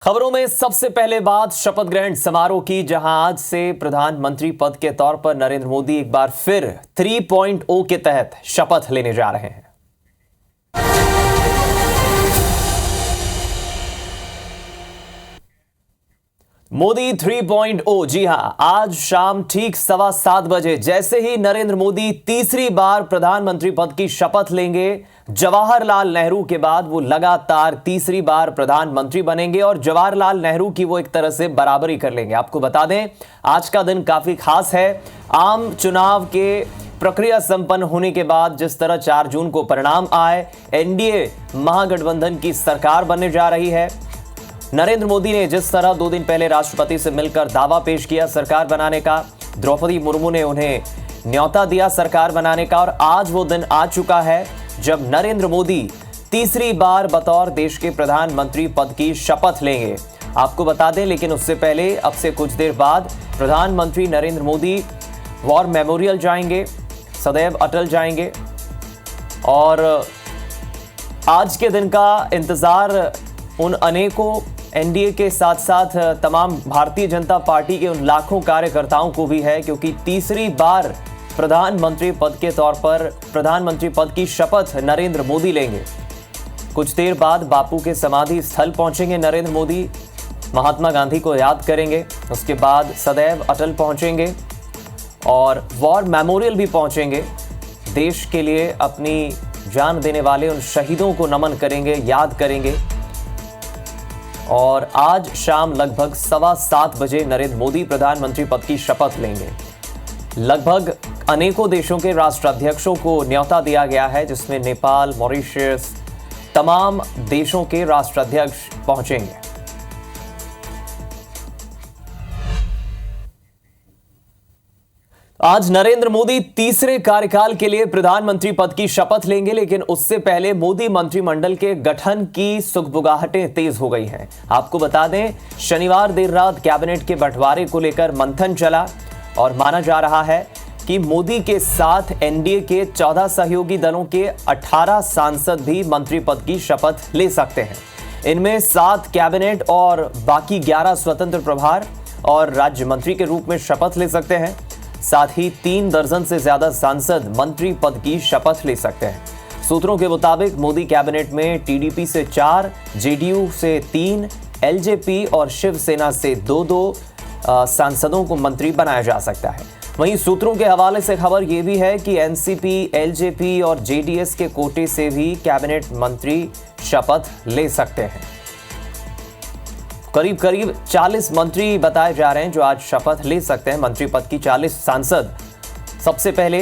खबरों में सबसे पहले बात शपथ ग्रहण समारोह की, जहां आज से प्रधानमंत्री पद के तौर पर नरेंद्र मोदी एक बार फिर 3.0 के तहत शपथ लेने जा रहे हैं। मोदी 3.0, जी हां, आज शाम ठीक 7:15 बजे जैसे ही नरेंद्र मोदी तीसरी बार प्रधानमंत्री पद की शपथ लेंगे, जवाहरलाल नेहरू के बाद वो लगातार तीसरी बार प्रधानमंत्री बनेंगे और जवाहरलाल नेहरू की वो एक तरह से बराबरी कर लेंगे। आपको बता दें, आज का दिन काफी खास है। आम चुनाव के प्रक्रिया संपन्न होने के बाद जिस तरह 4 जून को परिणाम आए, एनडीए महागठबंधन की सरकार बनने जा रही है। नरेंद्र मोदी ने जिस तरह 2 दिन पहले राष्ट्रपति से मिलकर दावा पेश किया सरकार बनाने का, द्रौपदी मुर्मू ने उन्हें न्योता दिया सरकार बनाने का, और आज वो दिन आ चुका है जब नरेंद्र मोदी तीसरी बार बतौर देश के प्रधानमंत्री पद की शपथ लेंगे। आपको बता दें, लेकिन उससे पहले अब से कुछ देर बाद प्रधानमंत्री नरेंद्र मोदी वॉर मेमोरियल जाएंगे, सदैव अटल जाएंगे, और आज के दिन का इंतजार उन अनेकों एनडीए के साथ साथ तमाम भारतीय जनता पार्टी के उन लाखों कार्यकर्ताओं को भी है, क्योंकि तीसरी बार प्रधानमंत्री पद के तौर पर प्रधानमंत्री पद की शपथ नरेंद्र मोदी लेंगे। कुछ देर बाद बापू के समाधि स्थल पहुंचेंगे नरेंद्र मोदी, महात्मा गांधी को याद करेंगे, उसके बाद सदैव अटल पहुंचेंगे और वॉर मेमोरियल भी पहुंचेंगे। देश के लिए अपनी जान देने वाले उन शहीदों को नमन करेंगे, याद करेंगे। और आज शाम लगभग 7:15 बजे नरेंद्र मोदी प्रधानमंत्री पद की शपथ लेंगे। लगभग अनेकों देशों के राष्ट्राध्यक्षों को न्योता दिया गया है, जिसमें नेपाल, मॉरिशस, तमाम देशों के राष्ट्राध्यक्ष पहुंचेंगे। आज नरेंद्र मोदी तीसरे कार्यकाल के लिए प्रधानमंत्री पद की शपथ लेंगे, लेकिन उससे पहले मोदी मंत्रिमंडल के गठन की सुगबुगाहटें तेज हो गई हैं। आपको बता दें, शनिवार देर रात कैबिनेट के बंटवारे को लेकर मंथन चला और माना जा रहा है कि मोदी के साथ एनडीए के 14 सहयोगी दलों के 18 सांसद भी मंत्री पद की शपथ ले सकते हैं। इनमें 7 कैबिनेट और बाकी 11 स्वतंत्र प्रभार और राज्य मंत्री के रूप में शपथ ले सकते हैं। साथ ही 3 दर्जन से ज्यादा सांसद मंत्री पद की शपथ ले सकते हैं। सूत्रों के मुताबिक मोदी कैबिनेट में टीडीपी से 4, जेडीयू से 3, एलजेपी और शिवसेना से 2 सांसदों को मंत्री बनाया जा सकता है। वहीं सूत्रों के हवाले से खबर यह भी है कि एनसीपी, एलजेपी और जेडीएस के कोटे से भी कैबिनेट मंत्री शपथ ले सकते हैं। करीब 40 मंत्री बताए जा रहे हैं जो आज शपथ ले सकते हैं मंत्री पद की। 40 सांसद। सबसे पहले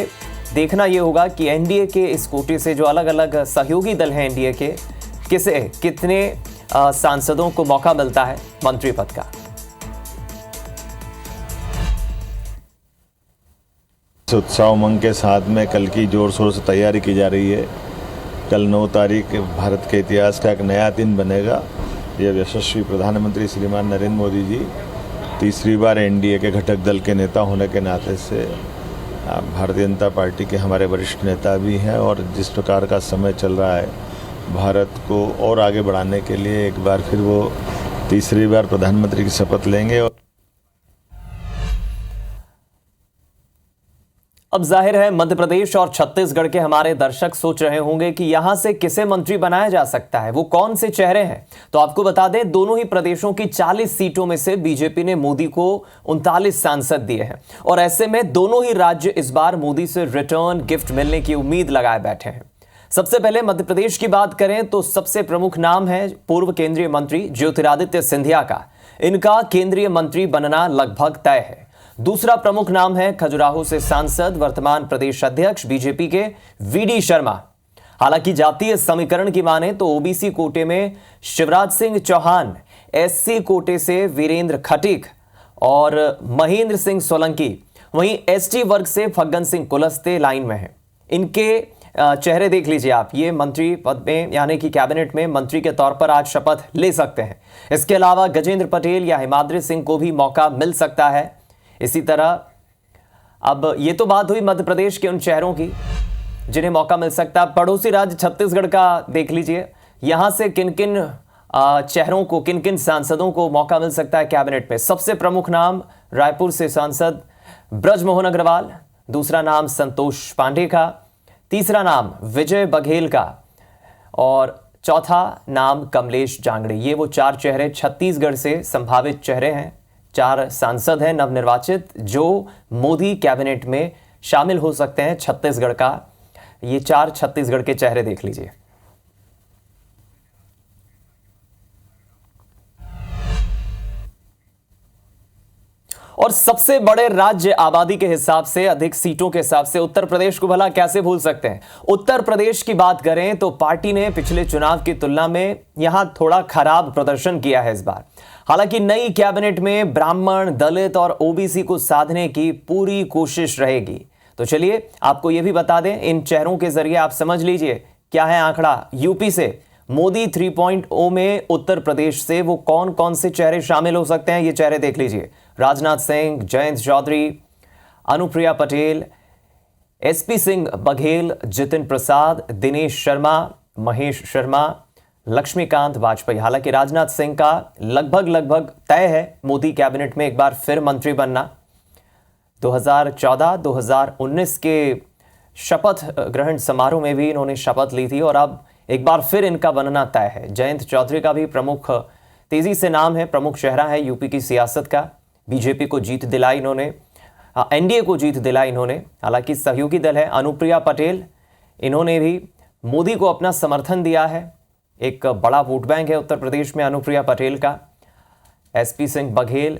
देखना यह होगा कि एनडीए के इस कोटे से जो अलग अलग सहयोगी दल हैं एनडीए के, कितने सांसदों को मौका मिलता है मंत्री पद का। उत्साह उमंग के साथ में कल की जोर शोर से तैयारी की जा रही है। कल 9 तारीख भारत के इतिहास का एक नया दिन बनेगा। यह यशस्वी प्रधानमंत्री श्रीमान नरेंद्र मोदी जी तीसरी बार एनडीए के घटक दल के नेता होने के नाते से भारतीय जनता पार्टी के हमारे वरिष्ठ नेता भी हैं, और जिस प्रकार का समय चल रहा है भारत को और आगे बढ़ाने के लिए एक बार फिर वो तीसरी बार प्रधानमंत्री की शपथ लेंगे। अब जाहिर है मध्य प्रदेश और छत्तीसगढ़ के हमारे दर्शक सोच रहे होंगे कि यहां से किसे मंत्री बनाया जा सकता है, वो कौन से चेहरे हैं। तो आपको बता दें, दोनों ही प्रदेशों की 40 सीटों में से बीजेपी ने मोदी को 39 सांसद दिए हैं, और ऐसे में दोनों ही राज्य इस बार मोदी से रिटर्न गिफ्ट मिलने की उम्मीद लगाए बैठे हैं। सबसे पहले मध्य प्रदेश की बात करें तो सबसे प्रमुख नाम है पूर्व केंद्रीय मंत्री ज्योतिरादित्य सिंधिया का। इनका केंद्रीय मंत्री बनना लगभग तय है। दूसरा प्रमुख नाम है खजुराहो से सांसद, वर्तमान प्रदेश अध्यक्ष बीजेपी के वीडी शर्मा। हालांकि जातीय समीकरण की माने तो ओबीसी कोटे में शिवराज सिंह चौहान, एससी कोटे से वीरेंद्र खटीक और महेंद्र सिंह सोलंकी, वहीं एसटी वर्ग से फग्गन सिंह कुलस्ते लाइन में हैं। इनके चेहरे देख लीजिए आप, ये मंत्री पद में यानी कि कैबिनेट में मंत्री के तौर पर आज शपथ ले सकते हैं। इसके अलावा गजेंद्र पटेल या हिमाद्री सिंह को भी मौका मिल सकता है। इसी तरह अब ये तो बात हुई मध्य प्रदेश के उन चेहरों की जिन्हें मौका मिल सकता है। पड़ोसी राज्य छत्तीसगढ़ का देख लीजिए, यहां से किन किन चेहरों को, किन किन सांसदों को मौका मिल सकता है कैबिनेट में। सबसे प्रमुख नाम रायपुर से सांसद ब्रजमोहन अग्रवाल, दूसरा नाम संतोष पांडे का, तीसरा नाम विजय बघेल का और चौथा नाम कमलेश जांगड़े। ये वो 4 चेहरे छत्तीसगढ़ से संभावित चेहरे हैं। 4 सांसद हैं नवनिर्वाचित जो मोदी कैबिनेट में शामिल हो सकते हैं छत्तीसगढ़ का। ये 4 छत्तीसगढ़ के चेहरे देख लीजिए। और सबसे बड़े राज्य आबादी के हिसाब से, अधिक सीटों के हिसाब से उत्तर प्रदेश को भला कैसे भूल सकते हैं। उत्तर प्रदेश की बात करें तो पार्टी ने पिछले चुनाव की तुलना में यहां थोड़ा खराब प्रदर्शन किया है इस बार। हालांकि नई कैबिनेट में ब्राह्मण, दलित और ओबीसी को साधने की पूरी कोशिश रहेगी। तो चलिए आपको यह भी बता दें, इन चेहरों के जरिए आप समझ लीजिए क्या है आंकड़ा। यूपी से मोदी 3.0 में उत्तर प्रदेश से वो कौन कौन से चेहरे शामिल हो सकते हैं, ये चेहरे देख लीजिए। राजनाथ सिंह, जयंत चौधरी, अनुप्रिया पटेल, एसपी सिंह बघेल, जितिन प्रसाद, दिनेश शर्मा, महेश शर्मा, लक्ष्मीकांत वाजपेयी। हालांकि राजनाथ सिंह का लगभग तय है मोदी कैबिनेट में एक बार फिर मंत्री बनना। 2014-2019 के शपथ ग्रहण समारोह में भी इन्होंने शपथ ली थी और अब एक बार फिर इनका बनना तय है। जयंत चौधरी का भी प्रमुख तेजी से नाम है, प्रमुख चेहरा है यूपी की सियासत का। बीजेपी को जीत दिलाई इन्होंने, एनडीए को जीत दिलाई इन्होंने। हालांकि सहयोगी दल है अनुप्रिया पटेल, इन्होंने भी मोदी को अपना समर्थन दिया है। एक बड़ा वोट बैंक है उत्तर प्रदेश में अनुप्रिया पटेल का। एसपी सिंह बघेल,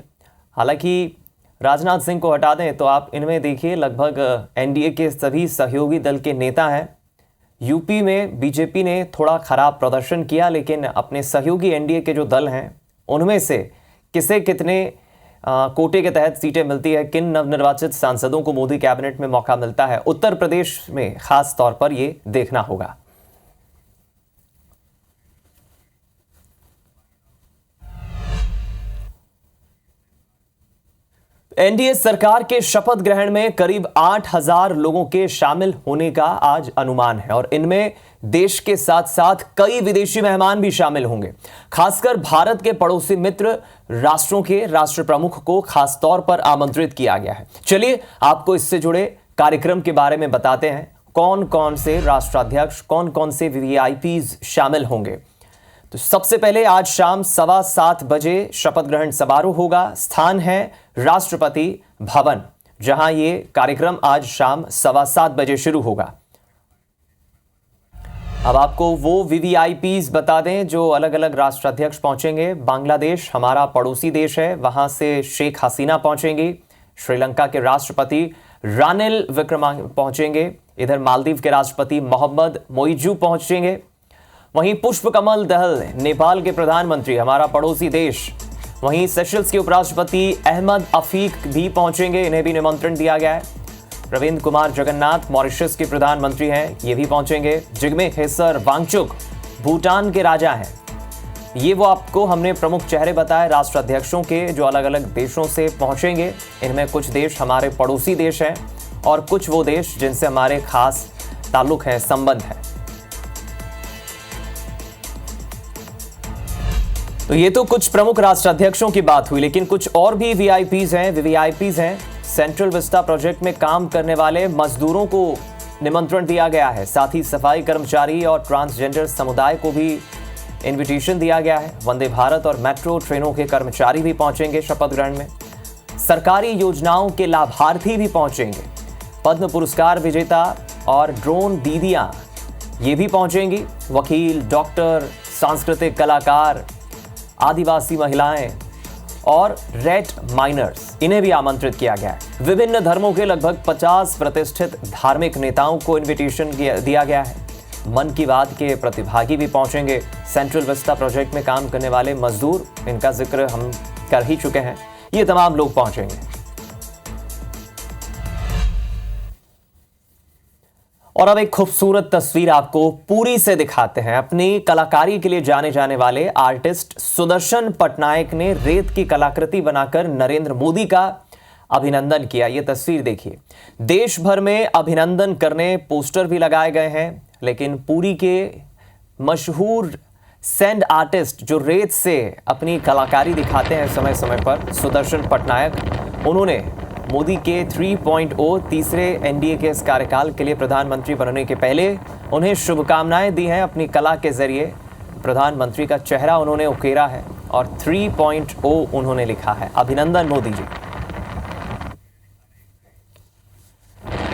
हालांकि राजनाथ सिंह को हटा दें तो आप इनमें देखिए लगभग एनडीए के सभी सहयोगी दल के नेता हैं। यूपी में बीजेपी ने थोड़ा खराब प्रदर्शन किया, लेकिन अपने सहयोगी एनडीए के जो दल हैं उनमें से किसे कितने कोटे के तहत सीटें मिलती है, किन नवनिर्वाचित सांसदों को मोदी कैबिनेट में मौका मिलता है, उत्तर प्रदेश में खास तौर पर यह देखना होगा। एनडीए सरकार के शपथ ग्रहण में करीब 8,000 लोगों के शामिल होने का आज अनुमान है और इनमें देश के साथ साथ कई विदेशी मेहमान भी शामिल होंगे। खासकर भारत के पड़ोसी मित्र राष्ट्रों के राष्ट्र प्रमुख को खास तौर पर आमंत्रित किया गया है। चलिए आपको इससे जुड़े कार्यक्रम के बारे में बताते हैं, कौन कौन से राष्ट्राध्यक्ष, कौन कौन से वीवीआईपीज शामिल होंगे। तो सबसे पहले आज शाम 7:15 बजे शपथ ग्रहण समारोह होगा। स्थान है राष्ट्रपति भवन, जहां ये कार्यक्रम आज शाम 7:15 बजे शुरू होगा। अब आपको वो वीवीआईपीज बता दें जो अलग अलग राष्ट्राध्यक्ष पहुंचेंगे। बांग्लादेश हमारा पड़ोसी देश है, वहां से शेख हसीना पहुंचेंगी। श्रीलंका के राष्ट्रपति रानिल विक्रमासिंघे पहुंचेंगे। इधर मालदीव के राष्ट्रपति मोहम्मद मोइजू पहुंचेंगे। वहीं पुष्प कमल दहल नेपाल के प्रधानमंत्री, हमारा पड़ोसी देश। वहीं सेशल्स के उपराष्ट्रपति अहमद अफीक भी पहुंचेंगे, इन्हें भी निमंत्रण दिया गया है। प्रविंद कुमार जगन्नाथ मॉरिशस के प्रधानमंत्री हैं, ये भी पहुंचेंगे। जिग्मे खेसर वांगचुक भूटान के राजा हैं। ये वो आपको हमने प्रमुख चेहरे बताए राष्ट्राध्यक्षों के जो अलग अलग देशों से पहुंचेंगे। इनमें कुछ देश हमारे पड़ोसी देश हैं और कुछ वो देश जिनसे हमारे खास ताल्लुक हैं, संबंध है। तो ये तो कुछ प्रमुख राष्ट्राध्यक्षों की बात हुई, लेकिन कुछ और भी वीवीआईपीज हैं। सेंट्रल विस्टा प्रोजेक्ट में काम करने वाले मजदूरों को निमंत्रण दिया गया है। साथ ही सफाई कर्मचारी और ट्रांसजेंडर समुदाय को भी इनविटेशन दिया गया है। वंदे भारत और मेट्रो ट्रेनों के कर्मचारी भी पहुंचेंगे शपथ ग्रहण में। सरकारी योजनाओं के लाभार्थी भी पहुंचेंगे। पद्म पुरस्कार विजेता और ड्रोन दीदियां ये भी पहुंचेंगी। वकील, डॉक्टर, सांस्कृतिक कलाकार, आदिवासी महिलाएं और रेड माइनर्स, इन्हें भी आमंत्रित किया गया है। विभिन्न धर्मों के लगभग 50 प्रतिष्ठित धार्मिक नेताओं को इनविटेशन दिया गया है। मन की बात के प्रतिभागी भी पहुंचेंगे। सेंट्रल विस्टा प्रोजेक्ट में काम करने वाले मजदूर, इनका जिक्र हम कर ही चुके हैं, ये तमाम लोग पहुंचेंगे। और अब एक खूबसूरत तस्वीर आपको पुरी से दिखाते हैं। अपनी कलाकारी के लिए जाने जाने वाले आर्टिस्ट सुदर्शन पटनायक ने रेत की कलाकृति बनाकर नरेंद्र मोदी का अभिनंदन किया। यह तस्वीर देखिए। देश भर में अभिनंदन करने पोस्टर भी लगाए गए हैं, लेकिन पुरी के मशहूर सैंड आर्टिस्ट जो रेत से अपनी कलाकारी दिखाते हैं समय समय पर, सुदर्शन पटनायक, उन्होंने मोदी के 3.0 तीसरे एनडीए के इस कार्यकाल के लिए प्रधानमंत्री बनने के पहले उन्हें शुभकामनाएं दी हैं। अपनी कला के जरिए प्रधानमंत्री का चेहरा उन्होंने उकेरा है और 3.0 उन्होंने लिखा है। अभिनंदन मोदी जी।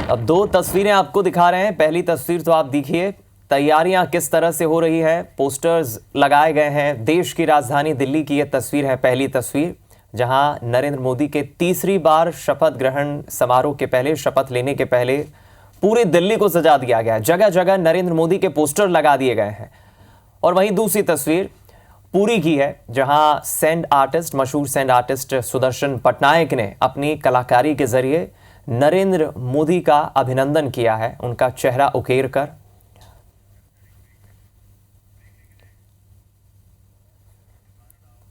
अब दो तस्वीरें आपको दिखा रहे हैं। पहली तस्वीर तो आप देखिए, तैयारियां किस तरह से हो रही है, पोस्टर्स लगाए गए हैं। देश की राजधानी दिल्ली की यह तस्वीर है, पहली तस्वीर, जहां नरेंद्र मोदी के तीसरी बार शपथ ग्रहण समारोह के पहले, शपथ लेने के पहले पूरे दिल्ली को सजा दिया गया है। जगह जगह नरेंद्र मोदी के पोस्टर लगा दिए गए हैं। और वहीं दूसरी तस्वीर पुरी की है, जहां सैंड आर्टिस्ट, मशहूर सैंड आर्टिस्ट सुदर्शन पटनायक ने अपनी कलाकारी के जरिए नरेंद्र मोदी का अभिनंदन किया है, उनका चेहरा उकेर कर।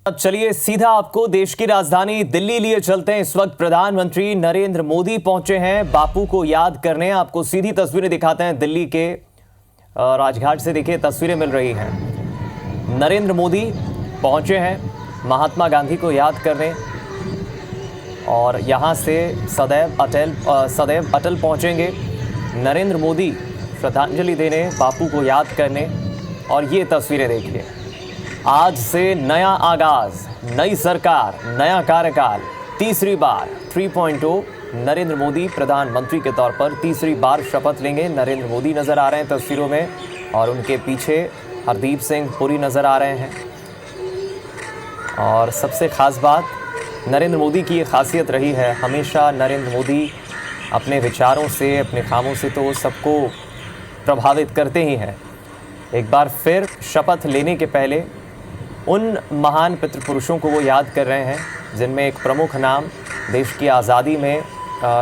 अब चलिए सीधा आपको देश की राजधानी दिल्ली लिए चलते हैं। इस वक्त प्रधानमंत्री नरेंद्र मोदी पहुंचे हैं बापू को याद करने। आपको सीधी तस्वीरें दिखाते हैं दिल्ली के राजघाट से। देखिए तस्वीरें मिल रही हैं। नरेंद्र मोदी पहुंचे हैं महात्मा गांधी को याद करने और यहां से सदैव अटल पहुंचेंगे नरेंद्र मोदी श्रद्धांजलि देने, बापू को याद करने। और ये तस्वीरें देखिए, आज से नया आगाज, नई सरकार, नया कार्यकाल, तीसरी बार 3.0 नरेंद्र मोदी प्रधानमंत्री के तौर पर तीसरी बार शपथ लेंगे। नरेंद्र मोदी नजर आ रहे हैं तस्वीरों में और उनके पीछे हरदीप सिंह पुरी नजर आ रहे हैं। और सबसे खास बात, नरेंद्र मोदी की ये खासियत रही है, हमेशा नरेंद्र मोदी अपने विचारों से, अपने कामों से तो सबको प्रभावित करते ही हैं। एक बार फिर शपथ लेने के पहले उन महान पितृपुरुषों को वो याद कर रहे हैं जिनमें एक प्रमुख नाम देश की आज़ादी में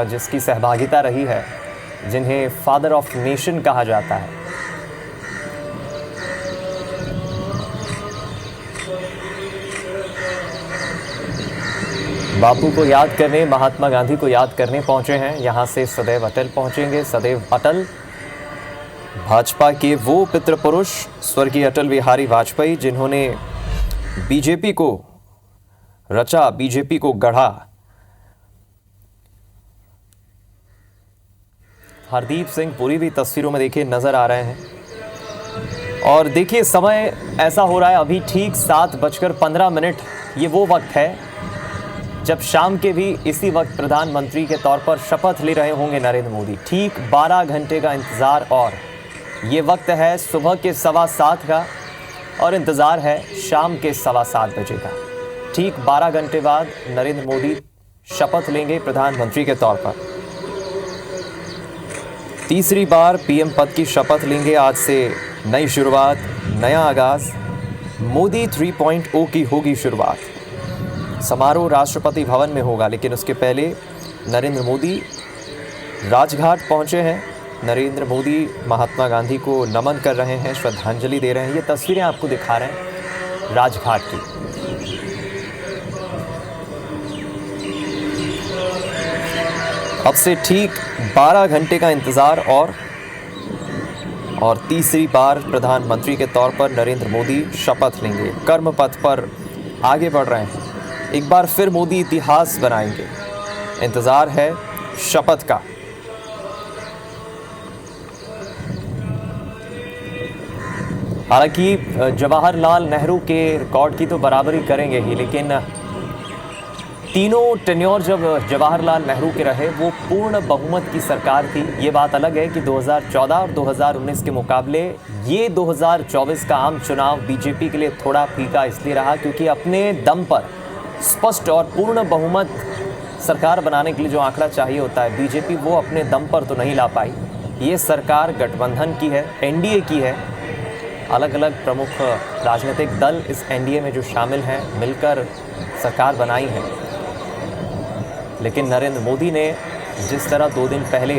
जिसकी सहभागिता रही है, जिन्हें फादर ऑफ नेशन कहा जाता है। बापू को याद करने, महात्मा गांधी को याद करने पहुंचे हैं। यहां से सदैव अटल पहुंचेंगे। सदैव अटल भाजपा के वो पितृपुरुष स्वर्गीय अटल बिहारी वाजपेयी, जिन्होंने बीजेपी को रचा, बीजेपी को गढ़ा। हरदीप सिंह पुरी भी तस्वीरों में देखिए नजर आ रहे हैं। और देखिए समय ऐसा हो रहा है, अभी ठीक 7:15। ये वो वक्त है जब शाम के भी इसी वक्त प्रधानमंत्री के तौर पर शपथ ले रहे होंगे नरेंद्र मोदी। ठीक 12 घंटे का इंतजार और ये वक्त है सुबह के 7:15 का और इंतज़ार है शाम के 7:15 बजे का। ठीक 12 घंटे बाद नरेंद्र मोदी शपथ लेंगे प्रधानमंत्री के तौर पर। तीसरी बार पीएम पद की शपथ लेंगे। आज से नई शुरुआत, नया आगाज, मोदी 3.0 की होगी शुरुआत। समारोह राष्ट्रपति भवन में होगा, लेकिन उसके पहले नरेंद्र मोदी राजघाट पहुंचे हैं। नरेंद्र मोदी महात्मा गांधी को नमन कर रहे हैं, श्रद्धांजलि दे रहे हैं। ये तस्वीरें आपको दिखा रहे हैं राजघाट की। अब से ठीक 12 घंटे का इंतजार और तीसरी बार प्रधानमंत्री के तौर पर नरेंद्र मोदी शपथ लेंगे। कर्म पथ पर आगे बढ़ रहे हैं। एक बार फिर मोदी इतिहास बनाएंगे। इंतजार है शपथ का। हालांकि जवाहरलाल नेहरू के रिकॉर्ड की तो बराबरी करेंगे ही, लेकिन तीनों टेन्योर जब जवाहरलाल नेहरू के रहे वो पूर्ण बहुमत की सरकार थी। ये बात अलग है कि 2014 और 2019 के मुकाबले ये 2024 का आम चुनाव बीजेपी के लिए थोड़ा फीका इसलिए रहा क्योंकि अपने दम पर स्पष्ट और पूर्ण बहुमत सरकार बनाने के लिए जो आंकड़ा चाहिए होता है, बीजेपी वो अपने दम पर तो नहीं ला पाई। ये सरकार गठबंधन की है, एनडीए की है। अलग अलग प्रमुख राजनीतिक दल इस एनडीए में जो शामिल हैं मिलकर सरकार बनाई है। लेकिन नरेंद्र मोदी ने जिस तरह 2 दिन पहले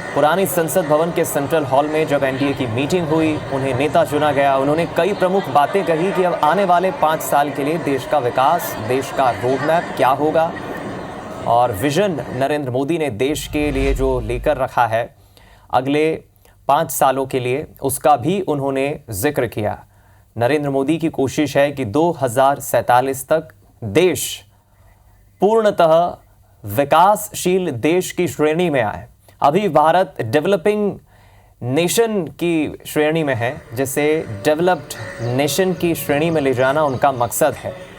पुरानी संसद भवन के सेंट्रल हॉल में जब एनडीए की मीटिंग हुई, उन्हें नेता चुना गया। उन्होंने कई प्रमुख बातें कही कि अब आने वाले 5 साल के लिए देश का विकास, देश का रोड मैप क्या होगा और विजन नरेंद्र मोदी ने देश के लिए जो लेकर रखा है अगले 5 सालों के लिए, उसका भी उन्होंने जिक्र किया। नरेंद्र मोदी की कोशिश है कि 2047 तक देश पूर्णतः विकासशील देश की श्रेणी में आए। अभी भारत डेवलपिंग नेशन की श्रेणी में है, जिसे डेवलप्ड नेशन की श्रेणी में ले जाना उनका मकसद है।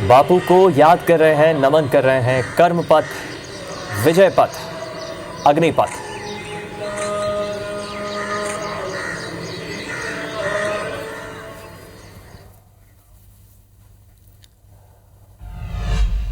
बापू को याद कर रहे हैं, नमन कर रहे हैं। कर्म पथ, विजय पथ, अग्निपथ।